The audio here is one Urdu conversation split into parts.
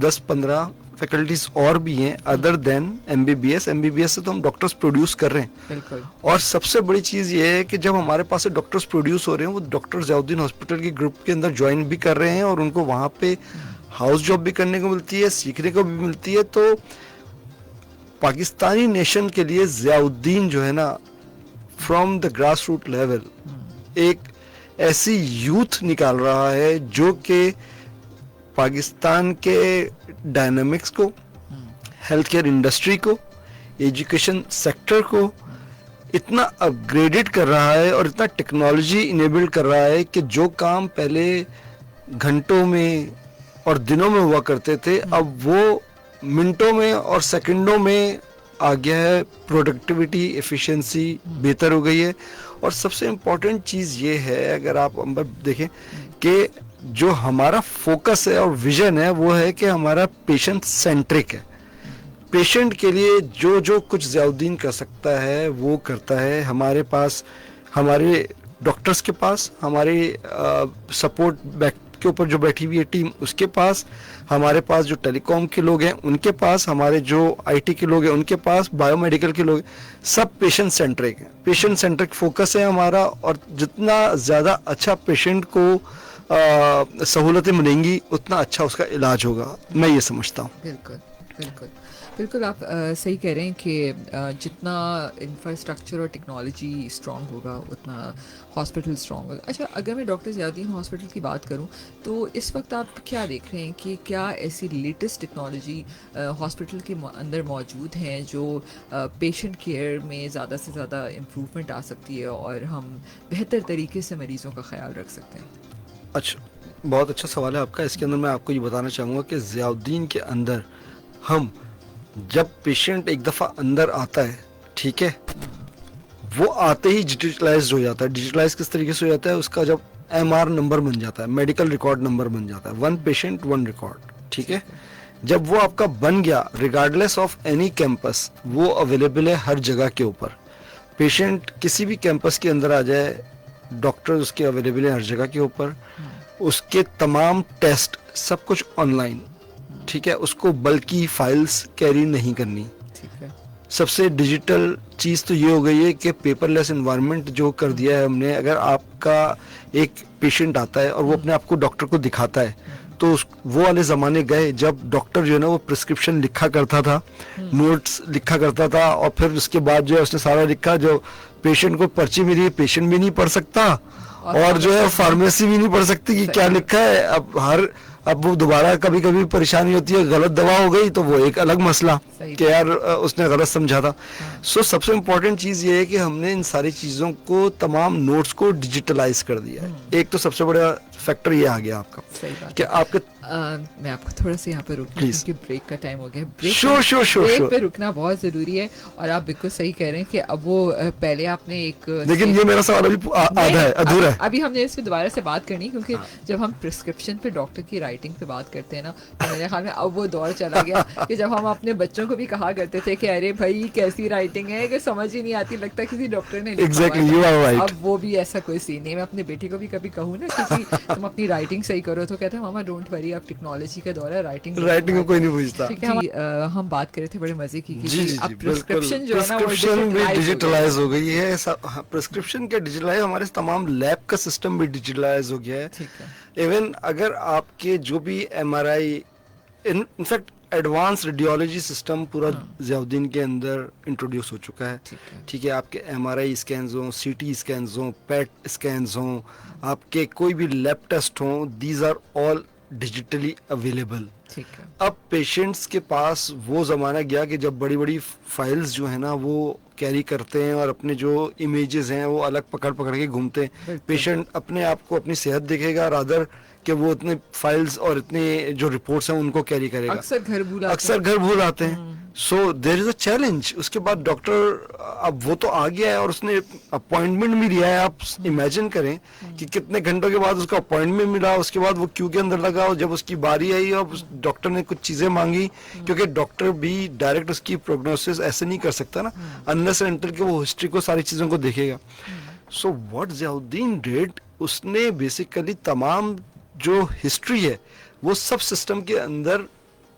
10-15 فیکلٹیز اور بھی ہیں ادر دین MBBS. MBBS سے تو ہم ڈاکٹرز پروڈیوس کر رہے ہیں. بالکل. اور سب سے بڑی چیز یہ ہے کہ جب ہمارے پاس سے ڈاکٹرز پروڈیوس ہو رہے ہیں وہ ڈاکٹر ضیاء الدین ہاسپٹل کے گروپ کے اندر جوائن بھی کر رہے ہیں اور ان کو وہاں پہ ہاؤس جاب بھی کرنے کو ملتی ہے, سیکھنے کو بھی ملتی ہے. تو پاکستانی نیشن کے لیے ضیاء الدین جو ہے نا from the grass root level ایک ایسی یوتھ نکال رہا ہے جو کہ پاکستان کے ڈائنامکس کو, ہیلتھ کیئر انڈسٹری کو, ایجوکیشن سیکٹر کو اتنا اپ گریڈڈ کر رہا ہے اور اتنا ٹیکنالوجی انیبلڈ کر رہا ہے کہ جو کام پہلے گھنٹوں میں اور دنوں میں ہوا کرتے تھے اب وہ منٹوں میں اور سیکنڈوں میں آ گیا ہے. پروڈکٹیوٹی, ایفیشنسی بہتر ہو گئی ہے. اور سب سے امپورٹنٹ چیز یہ ہے اگر آپ دیکھیں کہ جو ہمارا فوکس ہے اور ویژن ہے وہ ہے کہ ہمارا پیشنٹ سینٹرک ہے. پیشنٹ کے لیے جو کچھ ضیاء الدین کر سکتا ہے وہ کرتا ہے. ہمارے پاس, ہمارے ڈاکٹرز کے پاس, ہمارے سپورٹ بیک کے اوپر جو بیٹھی ہوئی ہے ٹیم اس کے پاس, ہمارے پاس جو ٹیلی کام کے لوگ ہیں ان کے پاس, ہمارے جو IT کے لوگ ہیں ان کے پاس, بایو میڈیکل کے لوگ ہیں, سب پیشنٹ سینٹرک ہیں. پیشنٹ سینٹرک فوکس ہے ہمارا اور جتنا زیادہ اچھا پیشنٹ کو سہولتیں ملیں گی اتنا اچھا اس کا علاج ہوگا, میں یہ سمجھتا ہوں. بالکل بالکل بالکل آپ صحیح کہہ رہے ہیں کہ جتنا انفراسٹرکچر اور ٹیکنالوجی اسٹرانگ ہوگا اتنا ہاسپٹل اسٹرانگ ہوگا. اچھا, اگر میں ڈاکٹر ضیاء الدین ہاسپٹل کی بات کروں تو اس وقت آپ کیا دیکھ رہے ہیں کہ کیا ایسی لیٹسٹ ٹیکنالوجی ہاسپٹل کے اندر موجود ہیں جو پیشنٹ کیئر میں زیادہ سے زیادہ امپروومنٹ آ سکتی ہے اور ہم بہتر طریقے سے مریضوں کا خیال رکھ سکتے ہیں؟ اچھا, بہت اچھا سوال ہے آپ کا. اس کے اندر میں آپ کو یہ بتانا چاہوں گا کہ ضیاء الدین کے اندر ہم جب پیشنٹ ایک دفعہ اندر آتا ہے, ٹھیک ہے, وہ آتے ہی ڈیجیٹلائزڈ ہو جاتا ہے. ڈیجیٹلائز کس طریقے سے ہو جاتا ہے, اس کا جب MR نمبر بن جاتا ہے, میڈیکل ریکارڈ نمبر بن جاتا ہے, 1 پیشنٹ 1 ریکارڈ, ٹھیک ہے. جب وہ آپ کا بن گیا ریگارڈلیس آف اینی کیمپس, وہ اویلیبل ہے ہر جگہ کے اوپر. پیشنٹ کسی بھی کیمپس کے اندر آ جائے, ڈاکٹر اس کے اویلیبل ہیں ہر جگہ کے اوپر. اس کے تمام ٹیسٹ سب کچھ آن لائن, ٹھیک ہے. اس کو بلکہ فائلز کیری نہیں کرنی. سب سے ڈیجیٹل چیز تو یہ ہو گئی ہے کہ پیپر لیس انوائرمنٹ جو کر دیا ہے ہم نے. اگر آپ کا ایک پیشنٹ آتا ہے اور وہ اپنے آپ کو ڈاکٹر کو دکھاتا ہے تو وہ والے زمانے گئے جب ڈاکٹر جو ہے نا وہ پرسکرپشن لکھا کرتا تھا, نوٹس لکھا کرتا تھا, اور پھر اس کے بعد جو ہے اس نے سارا لکھا, جو پیشنٹ کو پرچی ملی, پیشنٹ بھی نہیں پڑھ سکتا اور جو ہے فارمیسی بھی نہیں پڑھ سکتی کہ کیا لکھا ہے. اب وہ دوبارہ کبھی کبھی پریشانی ہوتی ہے, غلط دوا ہو گئی تو وہ ایک الگ مسئلہ کہ یار اس نے غلط سمجھا تھا. سو سب سے امپورٹنٹ چیز یہ ہے کہ ہم نے ان ساری چیزوں کو, تمام نوٹس کو ڈیجیٹلائز کر دیا ہے. ایک تو سب سے بڑا فیکٹر یہ آ گیا آپ کا کہ آپ کے, میں آپ کو تھوڑا سا یہاں پہ روکوں کیونکہ بریک کا ٹائم ہو گیا. بریک پہ رکنا بہت ضروری ہے. اور آپ بالکل صحیح کہہ رہے ہیں کہ اب وہ پہلے آپ نے ایک, لیکن یہ میرا سوال ابھی آدھا ہے, ادھورا ہے. ابھی ہم نے اس پہ دوبارہ سے بات کرنی, کیونکہ جب ہم پرسکرپشن پہ ڈاکٹر کی رائٹنگ پہ بات کرتے ہیں نا, تو میرے خیال میں اب وہ دور چلا گیا کہ جب ہم اپنے بچوں کو بھی کہا کرتے تھے کہ ارے بھائی کیسی رائٹنگ ہے کہ سمجھ ہی نہیں آتی, لگتا کسی ڈاکٹر نے لکھا. اب وہ بھی ایسا کوئی سین نہیں. میں اپنے بیٹی کو بھی کبھی کہوں نا کہ تم اپنی رائٹنگ صحیح کرو تو کہتے ہیں ماما ڈونٹ وری, اب ٹیکنالوجی کا دور ہے, رائٹنگ کو کوئی نہیں پوچھتا. ہم بات کر رہے تھے بڑے مزے کی اب پرسکرپشن جو ہے نا وہ ڈیجیٹلائز ہو گئی ہے. پرسکرپشن کے ڈیجیٹلائز, ہمارے تمام لیب کا سسٹم بھی ڈیجیٹلائز ہو گیا ہے. ایون اگر آپ کے جو بھی MRI, in fact advance radiology system پورا ضیاء الدین کے اندر انٹروڈیوس ہو چکا ہے, ٹھیک ہے. آپ کے MRI اسکینز ہوں, CT اسکینز ہوں, پیٹ اسکینز ہوں, آپ کے کوئی بھی لیب ٹیسٹ ہوں, these are all digitally available. اب پیشنٹس کے پاس وہ زمانہ گیا کہ جب بڑی بڑی فائلز جو ہیں نا وہ کیری کرتے ہیں اور اپنے جو امیجز ہیں وہ الگ پکڑ کے گھومتے ہیں. پیشنٹ اپنے آپ کو اپنی صحت دیکھے گا رادر کہ وہ اتنے فائلز اور اتنے جو رپورٹس ہیں ان کو کیری کرے گا. اکثر گھر بھول آتے ہیں. سو دیر از اے چیلنج. اس کے بعد ڈاکٹر, اب وہ تو آ گیا ہے اور اس نے اپوائنٹمنٹ بھی لیا ہے. آپ امیجن کریں کہ کتنے گھنٹوں کے بعد اس کا اپوائنٹمنٹ ملا, اس کے بعد وہ کیو کے اندر لگا, اور جب اس کی باری آئی اور ڈاکٹر نے کچھ چیزیں مانگی, کیونکہ ڈاکٹر بھی ڈائریکٹ اس کی پروگنوسس ایسے نہیں کر سکتا نا, انلیس اینڈ انٹل کہ وہ ہسٹری کو, ساری چیزوں کو دیکھے گا. So what Zia Uddin dead, اس نے بیسیکلی تمام جو ہسٹری ہے وہ سب سسٹم کے اندر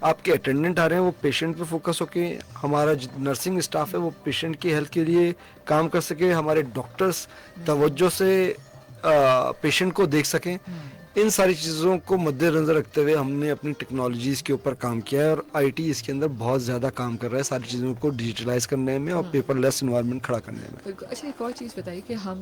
آپ کے اٹینڈنٹ آ رہے ہیں وہ پیشنٹ پہ فوکس ہو کے, ہمارا نرسنگ اسٹاف ہے وہ پیشنٹ کی ہیلتھ کے لیے کام کر سکے, ہمارے ڈاکٹرس توجہ سے پیشنٹ کو دیکھ سکیں. ان ساری چیزوں کو مد نظر رکھتے ہوئے ہم نے اپنی ٹیکنالوجیز کے اوپر کام کیا ہے, اور آئی ٹی اس کے اندر بہت زیادہ کام کر رہا ہے ساری چیزوں کو ڈیجیٹلائز کرنے میں اور پیپر لیس انوائرمنٹ کھڑا کرنے میں. بالکل. اچھا ایک اور چیز بتائیے کہ ہم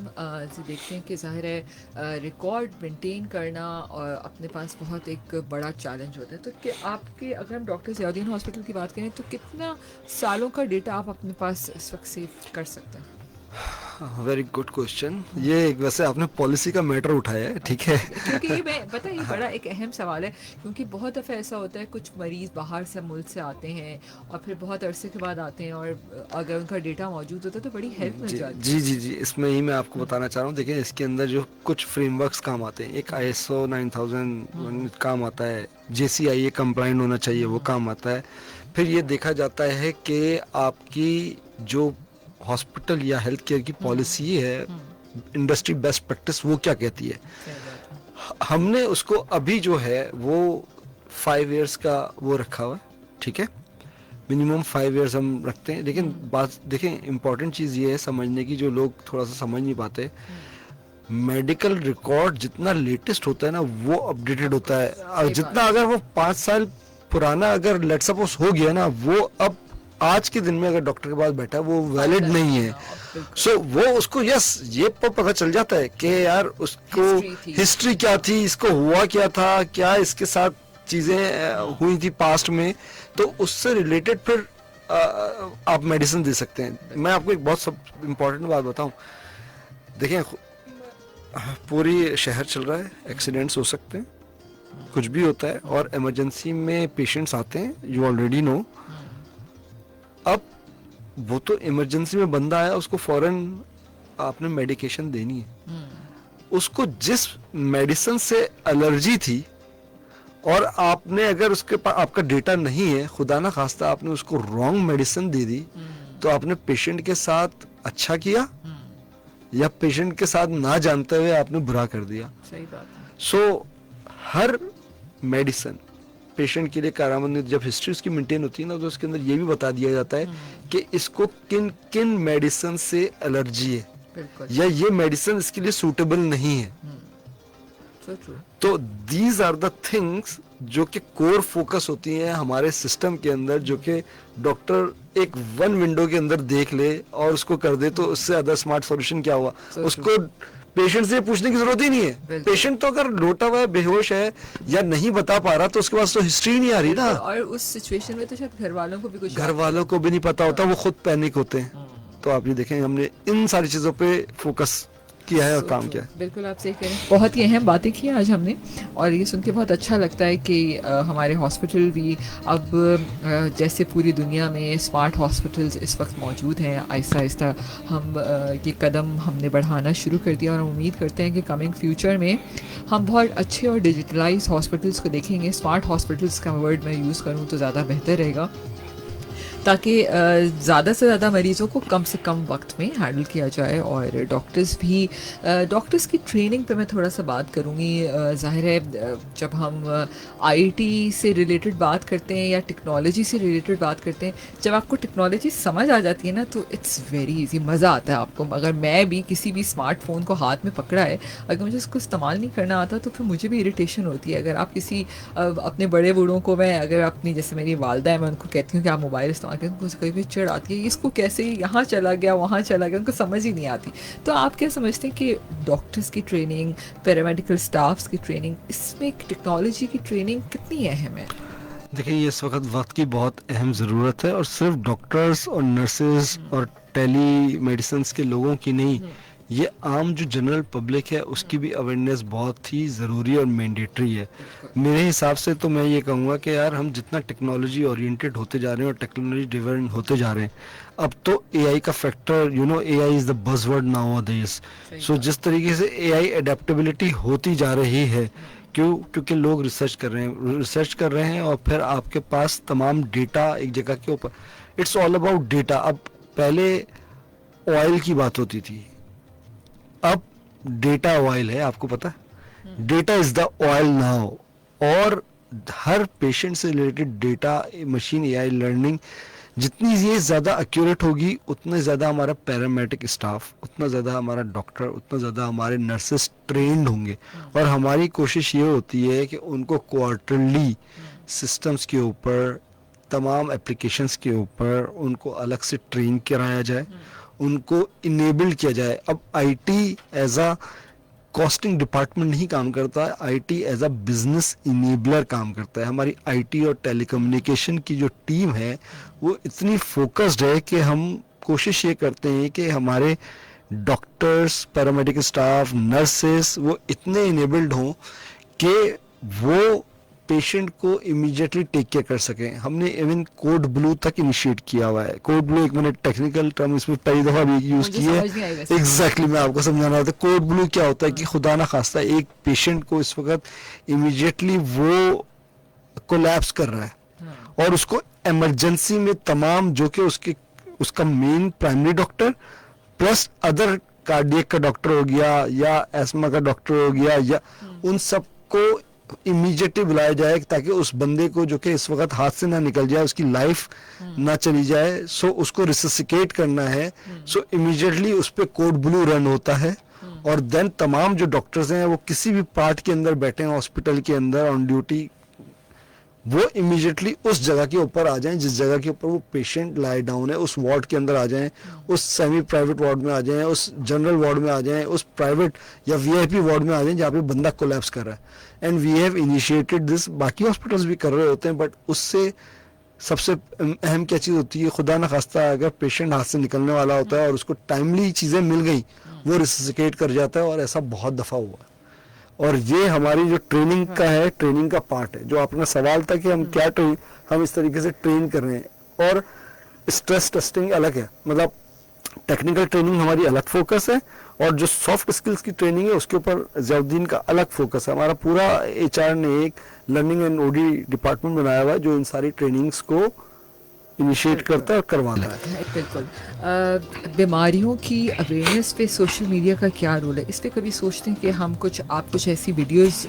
دیکھتے ہیں کہ ظاہر ہے ریکارڈ مینٹین کرنا اور اپنے پاس بہت ایک بڑا چیلنج ہوتا ہے, تو کہ آپ کے اگر ہم ڈاکٹر ضیاء الدین ہاسپٹل کی بات کریں تو کتنا سالوں کا ڈیٹا آپ اپنے پاس اس وقت سیو کر سکتے ہیں؟ Very good question. یہ ویسے آپ نے پالیسی کا میٹر اٹھایا ہے, ٹھیک ہے, کیونکہ یہ میں پتہ یہ بڑا ایک اہم سوال ہے, کیونکہ بہت دفعہ ایسا ہوتا ہے کچھ مریض باہر سے ملک سے آتے ہیں اور پھر بہت عرصے کے بعد آتے ہیں, اور اگر ان کا ڈیٹا موجود ہوتا ہے تو بڑی ہیلپ مل جاتی ہے. جی اس میں ہی میں آپ کو بتانا چاہ رہا ہوں. دیکھیں اس کے اندر جو کچھ فریم ورکس کام آتے ہیں, ایک ISO 9000 کام آتا ہے, JCIA کمپلائنٹ ہونا چاہیے وہ کام آتا ہے. پھر یہ دیکھا جاتا ہے کہ آپ کی جو ہاسپٹل یا ہیلتھ کیئر کی پالیسی ہے, انڈسٹری بیسٹ پریکٹس وہ کیا کہتی ہے. ہم نے اس کو ابھی جو ہے وہ 5 ایئرس کا وہ رکھا ہوا ہے, ٹھیک ہے, منیمم 5 ایئرس ہم رکھتے ہیں. لیکن بات دیکھیں امپورٹنٹ چیز یہ ہے سمجھنے کی, جو لوگ تھوڑا سا سمجھ نہیں پاتے, میڈیکل ریکارڈ جتنا لیٹسٹ ہوتا ہے نا وہ اپڈیٹڈ ہوتا ہے, اور جتنا اگر وہ 5 سال پرانا اگر لیٹ سپوز ہو گیا نا, وہ اب آج کے دن میں اگر ڈاکٹر کے پاس بیٹھا ہے وہ ویلڈ نہیں ہے. سو وہ اس کو یس یہ پتہ چل جاتا ہے کہ یار اس کو ہسٹری کیا تھی, اس کو ہوا کیا تھا, کیا اس کے ساتھ چیزیں ہوئی تھی پاسٹ میں, تو اس سے ریلیٹڈ پھر آپ میڈیسن دے سکتے ہیں. میں آپ کو ایک بہت سب امپورٹنٹ بات بتاؤں. دیکھیں پوری شہر چل رہا ہے, ایکسیڈنٹس ہو سکتے ہیں, کچھ بھی ہوتا ہے, اور ایمرجنسی میں پیشنٹس آتے ہیں, یو آلریڈی نو. اب وہ تو ایمرجنسی میں بندہ آیا, اس کو فوراً آپ نے میڈیکیشن دینی ہے. اس کو جس میڈیسن سے الرجی تھی, اور آپ نے اگر اس کے پاس آپ کا ڈیٹا نہیں ہے, خدا نہ خواستہ آپ نے اس کو رانگ میڈیسن دے دی, تو آپ نے پیشنٹ کے ساتھ اچھا کیا یا پیشنٹ کے ساتھ نہ جانتے ہوئے آپ نے برا کر دیا. صحیح بات ہے. سو ہر میڈیسن پیشنٹ کے لیے کارآمد, جب ہسٹری اس کی مینٹین ہوتی ہے نا, تو اس کے اندر یہ بھی بتا دیا جاتا ہے کہ اس کو کن کن میڈیسن سے الرجی ہے, یا یہ میڈیسن اس کے لیے سوٹیبل نہیں ہے. تو دیز آر دا تھنگس جو کہ کور فوکس ہوتی ہیں ہمارے سسٹم کے اندر, جو کہ ڈاکٹر ایک ون ونڈو کے اندر دیکھ لے اور اس کو کر دے. تو اس سے زیادہ اسمارٹ سولوشن کیا ہوا, اس کو پیشنٹ سے پوچھنے کی ضرورت ہی نہیں ہے. پیشنٹ تو اگر لوٹا ہوا ہے, بے ہوش ہے, یا نہیں بتا پا رہا, تو اس کے پاس تو ہسٹری نہیں آ رہی نا, اور اس سچویشن میں تو شاید گھر والوں کو بھی نہیں پتا ہوتا, وہ خود پینک ہوتے ہیں. تو آپ یہ دیکھیں ہم نے ان ساری چیزوں پہ فوکس کیا ہے اور کام کیا ہے. بالکل آپ صحیح کہہ رہے ہیں, بہت ہی اہم باتیں کی آج ہم نے, اور یہ سن کے بہت اچھا لگتا ہے کہ ہمارے ہاسپٹل بھی اب جیسے پوری دنیا میں اسمارٹ ہاسپٹلز اس وقت موجود ہیں, آہستہ آہستہ ہم یہ قدم ہم نے بڑھانا شروع کر دیا, اور ہم امید کرتے ہیں کہ کمنگ فیوچر میں ہم بہت اچھے اور ڈیجیٹلائز ہاسپٹلس کو دیکھیں گے. اسمارٹ ہاسپٹلس کا ورڈ میں یوز کروں تو زیادہ بہتر رہے گا, تاکہ زیادہ سے زیادہ مریضوں کو کم سے کم وقت میں ہینڈل کیا جائے. اور ڈاکٹرز کی ٹریننگ پہ میں تھوڑا سا بات کروں گی. ظاہر ہے جب ہم آئی ٹی سے ریلیٹڈ بات کرتے ہیں یا ٹیکنالوجی سے ریلیٹڈ بات کرتے ہیں, جب آپ کو ٹیکنالوجی سمجھ آ جاتی ہے نا, تو اٹس ویری ایزی, مزہ آتا ہے آپ کو. اگر میں بھی کسی بھی اسمارٹ فون کو ہاتھ میں پکڑا ہے, اگر مجھے اس کو استعمال نہیں کرنا آتا تو پھر مجھے بھی اریٹیشن ہوتی ہے. اگر آپ کسی اپنے بڑے بوڑھوں کو, میں اگر اپنی جیسے میری والدہ ہے, میں ان کو کہتی ہوں کہ آپ موبائل استعمال کریں, ان کو کئی بھی چڑھ آتی ہے, اس کو کیسے یہاں چلا گیا وہاں چلا گیا, ان کو سمجھ ہی نہیں آتی. تو آپ کیا سمجھتے ہیں کہ ڈاکٹرز کی ٹریننگ, پیرامیڈیکل اسٹافس کی ٹریننگ, اس میں ٹیکنالوجی کی ٹریننگ کتنی اہم ہے؟ دیکھیں یہ اس وقت کی بہت اہم ضرورت ہے, اور صرف ڈاکٹرز اور نرسز اور ٹیلی میڈیسنس کے لوگوں کی نہیں, یہ عام جو جنرل پبلک ہے اس کی بھی اویئرنیس بہت ہی ضروری اور مینڈیٹری ہے. میرے حساب سے تو میں یہ کہوں گا کہ یار ہم جتنا ٹیکنالوجی اورینٹیڈ ہوتے جا رہے ہیں اور ٹیکنالوجی ڈریون ہوتے جا رہے ہیں, اب تو اے آئی کا فیکٹر, اے آئی از دا بز ورڈ ناؤ ادیز. سو جس طریقے سے اے آئی اڈیپٹیبلٹی ہوتی جا رہی ہے, کیونکہ لوگ ریسرچ کر رہے ہیں اور پھر آپ کے پاس تمام ڈیٹا ایک جگہ کے اوپر, اٹس آل اباؤٹ ڈیٹا. اب پہلے آئل کی بات ہوتی تھی, اب ڈیٹا آئل ہے, آپ کو پتا, data is the oil now. اور ہر پیشنٹ سے related data machine A I learning جتنی یہ زیادہ ایکوریٹ ہوگی اتنا زیادہ ہمارا پیرامیڈک اسٹاف، اتنا زیادہ ہمارا ڈاکٹر، اتنا زیادہ ہمارے نرسز ٹرینڈ ہوں گے. اور ہماری کوشش یہ ہوتی ہے کہ ان کو کوارٹرلی سسٹمز کے اوپر، تمام اپلیکیشنز کے اوپر ان کو الگ سے ٹرین کرایا جائے، ان کو انیبل کیا جائے. اب I T as a costing department نہیں کام کرتا ہے، I T as a business enabler کام کرتا ہے. ہماری آئی ٹی اور ٹیلی کمیونیکیشن کی جو ٹیم ہے وہ اتنی فوکسڈ ہے کہ ہم کوشش یہ کرتے ہیں کہ ہمارے ڈاکٹرز، پیرامیڈیکل اسٹاف، نرسز وہ اتنے انیبلڈ ہوں کہ وہ پیشنٹ کو امیجیٹلی ٹیک کیئر کر سکیں. ہم نے ایون کوڈ بلو تک انیشیٹ کیا ہوا ہے. کوڈ بلو ایک میں نے ٹیکنیکل ٹرم اس میں پہلی دفعہ بھی یوز کی ہے. ایگزیکٹلی میں آپ کو سمجھانا ہوتا ہے کوڈ بلو کیا ہوتا ہے کہ خدا نہ خواستہ ایک پیشنٹ کو اس وقت امیجیٹلی وہ کولیپس کر رہا ہے اور اس کو ایمرجنسی میں تمام جو کہ اس کا main primary doctor plus other cardiac کا ڈاکٹر ہو گیا یا ایسما کا ڈاکٹر ہو گیا یا ان سب کو امیجیٹلی بلایا جائے تاکہ اس بندے کو جو کہ اس وقت ہاتھ سے نہ نکل جائے، اس کی لائف نہ چلی جائے، سو اس کو ریسسیکیٹ کرنا ہے. سو امیجیٹلی اس پہ کوڈ بلو رن ہوتا ہے اور دین تمام جو ڈاکٹرز ہیں وہ کسی بھی پارٹ کے اندر بیٹھے ہیں ہاسپٹل کے اندر آن ڈیوٹی، وہ امیجیٹلی اس جگہ کے اوپر آ جائیں جس جگہ کے اوپر وہ پیشنٹ لائی ڈاؤن ہے، اس وارڈ کے اندر آ جائیں، اس سیمی پرائیویٹ وارڈ میں آ جائیں، اس جنرل وارڈ میں آ جائیں، اس پرائیویٹ یا وی آئی پی وارڈ میں آ جائیں جہاں پہ بندہ کولیپس کر رہا ہے. And we have initiated this. باقی ہاسپٹلس بھی کر رہے ہوتے ہیں بٹ اس سے سب سے اہم کیا چیز ہوتی ہے، خدا نہ خواستہ اگر پیشنٹ ہاتھ سے نکلنے والا ہوتا ہے اور اس کو ٹائملی چیزیں مل گئی وہ ریسسیکیٹ کر جاتا ہے، اور ایسا بہت دفعہ ہوا ہے. اور یہ ہماری جو ٹریننگ کا ہے، ٹریننگ کا پارٹ ہے. جو آپ کا سوال تھا کہ ہم کیا ہم اس طریقے سے ٹرین کر رہے ہیں. اور اسٹریس ٹیسٹنگ الگ ہے، مطلب ٹیکنیکل ٹریننگ ہماری الگ فوکس ہے اور جو سافٹ اسکلس کی ٹریننگ ہے اس کے اوپر ضیاء الدین کا الگ فوکس ہے. ہمارا پورا ایچ آر نے ایک learning and O D department بنایا ہوا ہے جو ان ساری ٹریننگز کو انیشیٹ کرتا ہے اور کرواتا ہے. بالکل. بیماریوں کی اویئرنیس پہ سوشل میڈیا کا کیا رول ہے؟ اس پہ کبھی سوچتے ہیں کہ ہم آپ کچھ ایسی ویڈیوز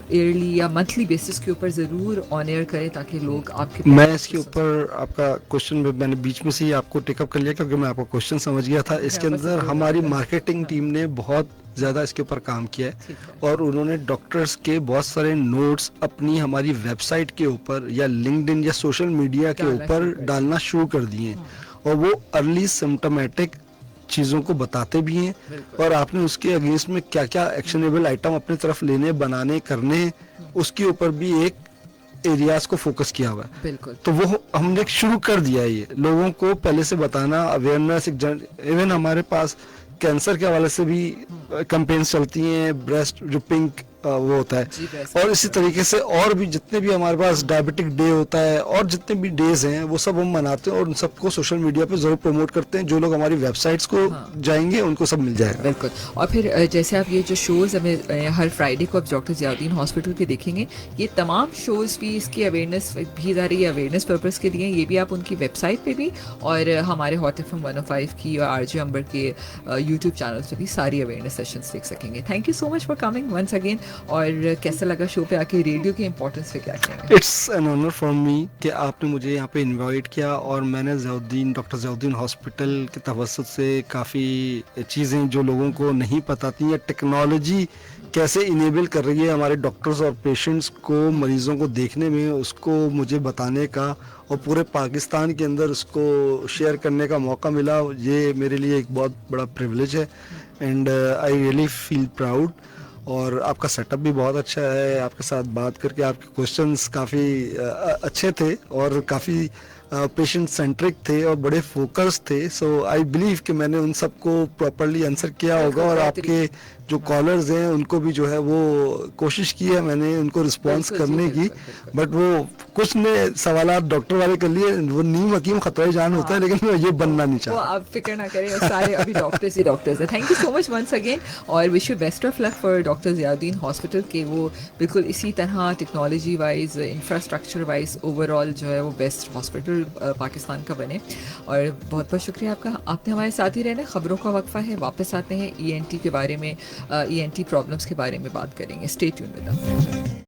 ایئرلی یا منتھلی بیسس کے اوپر ضرور آن ایئر کریں تاکہ لوگ آپ کے میں اس کے اوپر آپ کا کوشچن میں نے بیچ میں سے ہی آپ کو ٹیک اپ کر لیا کیونکہ میں آپ کا کوشچن سمجھ گیا تھا. اس کے اندر ہماری مارکیٹنگ ٹیم نے بہت زیادہ اس کے اوپر کام کیا ہے اور انہوں نے ڈاکٹرز کے بہت سارے نوٹس اپنی ہماری ویب سائٹ کے اوپر یا لنکڈ ان یا سوشل میڈیا کے اوپر ڈالنا شروع کر دیے ہیں. اور وہ ارلی سمپٹومیٹک چیزوں کو بتاتے بھی ہیں اور آپ نے اس کے اگینسٹ میں کیا کیا ایکشنیبل آئٹم اپنے طرف لینے، بنانے، کرنے، اس کے اوپر بھی ایک ایریاز کو فوکس کیا ہوا ہے. تو وہ ہم نے شروع کر دیا ہے یہ لوگوں کو پہلے سے بتانا، اویئرنیس. ایون ہمارے پاس کینسر کے حوالے سے بھی کمپینس چلتی ہیں، بریسٹ جو پنک وہ ہوتا ہے، اور اسی طریقے سے اور بھی جتنے بھی ہمارے پاس ڈائبٹک ڈے ہوتا ہے اور جتنے بھی ڈیز ہیں وہ سب ہم مناتے ہیں اور ان سب کو سوشل میڈیا پہ ضرور پروموٹ کرتے ہیں. جو لوگ ہماری ویب سائٹس کو جائیں گے ان کو سب مل جائے گا. بالکل. اور پھر جیسے آپ یہ جو شوز ہمیں ہر فرائیڈے کو آپ ڈاکٹر ضیاء الدین ہاسپٹل کے دیکھیں گے، یہ تمام شوز بھی اس کی اویئرنیس بھی ظاہر اویئرنیس پرپز کے لیے، یہ بھی آپ ان کی ویب سائٹ پہ بھی اور ہمارے ہاٹ ایف ایم 105 کی اور آر جے امبر کے یوٹیوب چینل پہ بھی ساری اویئرنیس سیشنس دیکھ سکیں گے. Thank you so much for coming once again. اور کیسا لگا شو پہ آ کے؟ ریڈیو کی امپورٹنس پہ کیا کہیں گے؟ It's an honour for me کہ آپ نے مجھے یہاں پہ انوائٹ کیا اور میں نے ڈاکٹر ضیاء الدین ہاسپٹل کے توسط سے کافی چیزیں جو لوگوں کو نہیں پتہ تھیں یا ٹیکنالوجی کیسے انیبل کر رہی ہے ہمارے ڈاکٹرز اور پیشنٹس کو مریضوں کو دیکھنے میں، اس کو مجھے بتانے کا اور پورے پاکستان کے اندر اس کو شیئر کرنے کا موقع ملا. یہ میرے لیے ایک بہت بڑا پریویلیج ہے and I really feel proud. اور آپ کا سیٹ اپ بھی بہت اچھا ہے. آپ کے ساتھ بات کر کے آپ کے کوشچنس کافی اچھے تھے اور کافی پیشنٹ سینٹرک تھے اور بڑے فوکس تھے. سو آئی بلیو کہ میں نے ان سب کو پراپرلی آنسر کیا ہوگا اور آپ کے جو کالرز ہیں ان کو بھی جو ہے وہ کوشش کی ہے میں نے ان کو رسپانس کرنے کی. بٹ وہ کچھ نے سوالات ڈاکٹر والے کر لیے، وہ نیم حکیم خطرہ جان ہوتا ہے لیکن یہ بننا نہیں چاہتا. آپ فکر نہ کریں، سارے ابھی ڈاکٹرز ہی ڈاکٹرز ہیں. Thank you so much once again اور wish you best of luck for doctor Ziauddin hospital کہ وہ بالکل اسی طرح technology wise, infrastructure wise overall جو ہے وہ بیسٹ ہاسپٹل پاکستان کا بنے. اور بہت بہت شکریہ آپ کا، آپ نے ہمارے ساتھ ہی رہنا. خبروں کا وقفہ ہے، واپس آتے ہیں ای این ٹی کے بارے میں، ای این ٹی پرابلمس کے بارے میں بات کریں گے. Stay tune with us.